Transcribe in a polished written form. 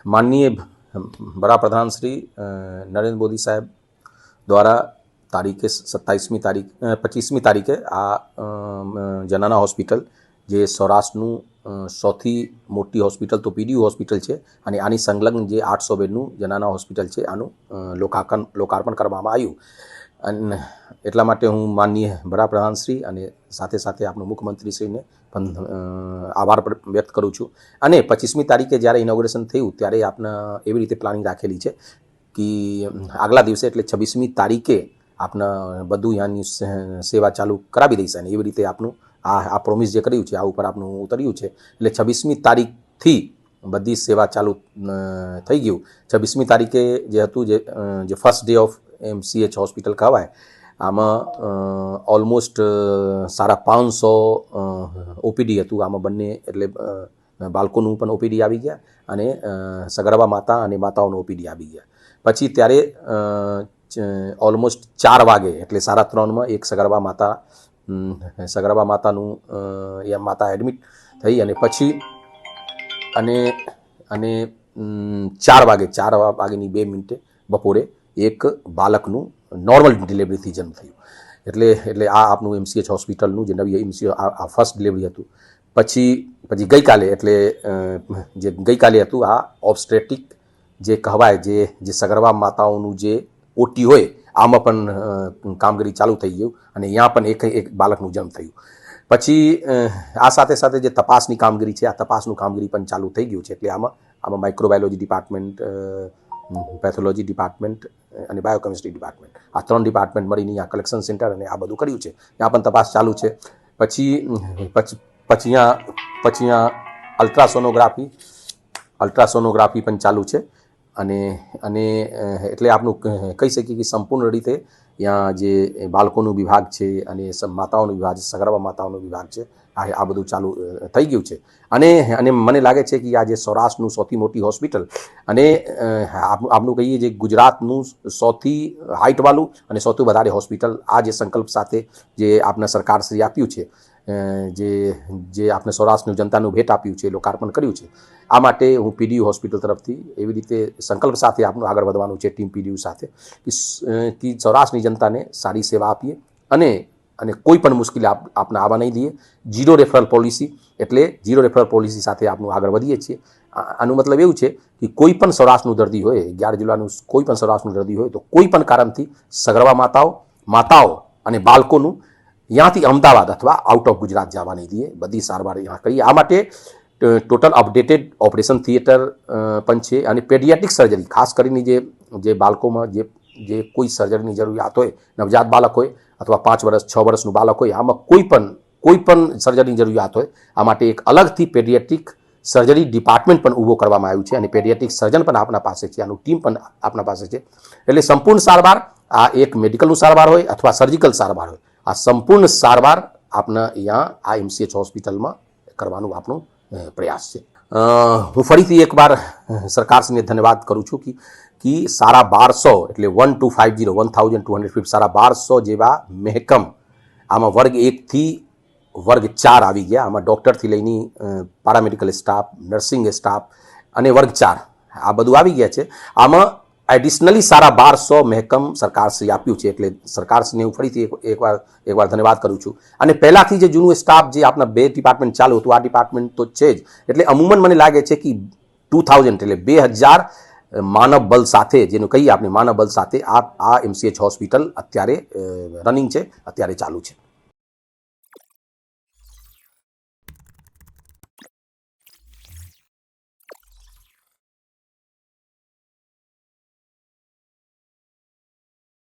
माननीय बड़ा प्रधान श्री नरेंद्र मोदी साहेब द्वारा तारीखे 25મી તારીખે આ જનાના હોસ્પિટલ જે સૌરાષ્ટ્રનું સૌથી મોટી હોસ્પિટલ તો પીડીયુ હોસ્પિટલ છે અને આની સંલગ્ન જે 800 બેડનું જનાના હોસ્પિટલ છે આનું લોકાર્પણ કરવામાં આવ્યું. અને એટલા માટે હું માનનીય વડાપ્રધાનશ્રી અને સાથે સાથે આપણું મુખ્યમંત્રીશ્રીને પણ આભાર વ્યક્ત કરું છું. અને 25મી તારીખે જ્યારે ઇનોગ્રેશન થયું ત્યારે આપણે એવી રીતે પ્લાનિંગ રાખેલી છે કે આગલા દિવસે એટલે 26મી તારીખે આપણે બધું ત્યાંની સેવા ચાલુ કરાવી દઈશું. અને એવી રીતે આપણું આ પ્રોમિસ જે કર્યું છે આ ઉપર આપણું ઉતર્યું છે. એટલે 26મી તારીખથી બધી સેવા ચાલુ થઈ ગયું. 26મી તારીખે જે હતું જે first day of MCH hospital કહેવાય આમાં ઓલમોસ્ટ 550 ઓપીડી હતું. આમાં બંને એટલે બાળકોનું પણ ઓપીડી આવી ગયા અને સગર્ભા માતા અને માતાઓનું ઓપીડી આવી ગયા. પછી ત્યારે ઓલમોસ્ટ 4 વાગે એટલે 3:30માં એક સગર્ભા માતાનું માતા એડમિટ થઈ અને પછી અને 4 વાગેની 2 મિનિટે બપોરે એક બાળકનું નોર્મલ ડિલિવરીથી જન્મ થયું. એટલે આ આપણું MCH હોસ્પિટલનું જે નવી MCH આ ફર્સ્ટ ડિલિવરી હતું. પછી ગઈકાલે એટલે જે ગઈકાલે હતું આ ઓબ્સ્ટેટ્રિક જે કહેવાય જે સગર્ભા માતાઓનું જે ઓટી હોય આમાં પણ કામગીરી ચાલુ થઈ ગયું અને ત્યાં પણ એક બાળકનું જન્મ થયું. પછી આ સાથે સાથે જે તપાસની કામગીરી છે આ તપાસનું કામગીરી પણ ચાલુ થઈ ગયું છે. એટલે આમાં માઇક્રોબાયોલોજી ડિપાર્ટમેન્ટ, પેથોલોજી ડિપાર્ટમેન્ટ અને બાયોકેમિસ્ટ્રી ડિપાર્ટમેન્ટ આ 3 ડિપાર્ટમેન્ટ મળીને આ કલેક્શન સેન્ટર અને આ બધું કર્યું છે. ત્યાં પણ તપાસ ચાલુ છે. પછી અહીંયા અલ્ટ્રાસોનોગ્રાફી પણ ચાલુ છે. અને એટલે આપણું કહી શકીએ કે સંપૂર્ણ રીતે ત્યાં જે બાળકોનું વિભાગ છે અને માતાઓનો વિભાગ છે, સગર્ભા માતાઓનો વિભાગ છે આ બધું ચાલુ થઈ ગયું છે. અને મને લાગે છે કે આ જે સૌરાષ્ટ્રનું સૌથી મોટી હોસ્પિટલ અને આપણું કહીએ જે ગુજરાતનું સૌથી હાઇટવાળું અને સૌથી વધારે હોસ્પિટલ આ જે સંકલ્પ સાથે જે આપણે સરકારશ્રી આપ્યું છે, જે આપણે સૌરાષ્ટ્રની જનતાનું ભેટ આપ્યું છે, લોકાર્પણ કર્યું છે, આ માટે હું પીડીયુ હોસ્પિટલ તરફથી એવી રીતે સંકલ્પ સાથે આપણું આગળ વધવાનું છે ટીમ પીડીયુ સાથે કે સૌરાષ્ટ્રની જનતાને સારી સેવા આપીએ અને કોઈ પણ મુશ્કેલી આપણે આવવા નહીં દઈએ. 0 રેફરલ પોલિસી એટલે 0 રેફરલ પોલિસી સાથે આપણું આગળ વધીએ છીએ. આનું મતલબ એવું છે કે કોઈ પણ સૌરાષ્ટ્રનું દર્દી હોય, 11 જિલ્લાનું કોઈ પણ સૌરાષ્ટ્રનું દર્દી હોય તો કોઈ પણ કારણથી સગર્ભા માતાઓ અને બાળકોનું ત્યાંથી અમદાવાદ અથવા આઉટ ઓફ ગુજરાત જવા નહીં દઈએ. બધી સારવાર ત્યાં કરીએ. આ માટે ટોટલ અપડેટેડ ઓપરેશન થિયેટર પણ છે અને પેડિયાટ્રિક સર્જરી ખાસ કરીને જે બાળકોમાં જે કોઈ સર્જરીની જરૂરિયાત હોય, નવજાત બાળક હોય અથવા 5 વર્ષ 6 વર્ષનું બાળક હોય, આમાં કોઈ પણ સર્જરીની જરૂરિયાત હોય આ માટે એક અલગથી પેડિયાટ્રિક સર્જરી ડિપાર્ટમેન્ટ પણ ઊભો કરવામાં આવ્યું છે અને પેડિયાટ્રિક સર્જન પણ આપણા પાસે છે, આનું ટીમ પણ આપણા પાસે છે. એટલે સંપૂર્ણ સારવાર આ એક મેડિકલનું સારવાર હોય અથવા સર્જિકલ સારવાર હોય, આ સંપૂર્ણ સારવાર આપણે અહીંયા આ MCH હોસ્પિટલમાં કરવાનું આપણું પ્રયાસ છે. હું ફરીથી એકવાર સરકારશ્રીને ધન્યવાદ કરું છું કે 1250 એટલે 1250 1250 જેવા મહેકમ આમાં વર્ગ 1 થી વર્ગ 4 આવી ગયા. આમાં ડૉક્ટરથી લઈને પારામેડિકલ સ્ટાફ, નર્સિંગ સ્ટાફ અને વર્ગ 4 આ બધું આવી ગયા છે. આમાં એડિશનલી 1250 મહેકમ સરકારશ્રી આપ્યું છે. એટલે સરકારશ્રીને હું ફરીથી એકવાર ધન્યવાદ કરું છું. અને પહેલાંથી જે જૂનું સ્ટાફ જે આપણા 2 ડિપાર્ટમેન્ટ ચાલુ હતું આ ડિપાર્ટમેન્ટ તો છે જ. એટલે અમુમન મને લાગે છે કે 2000 એટલે 2000 માનવ બળ સાથે જેનું કહીએ આપણે માનવ બળ સાથે આ MCH હોસ્પિટલ અત્યારે રનિંગ છે, અત્યારે ચાલુ છે.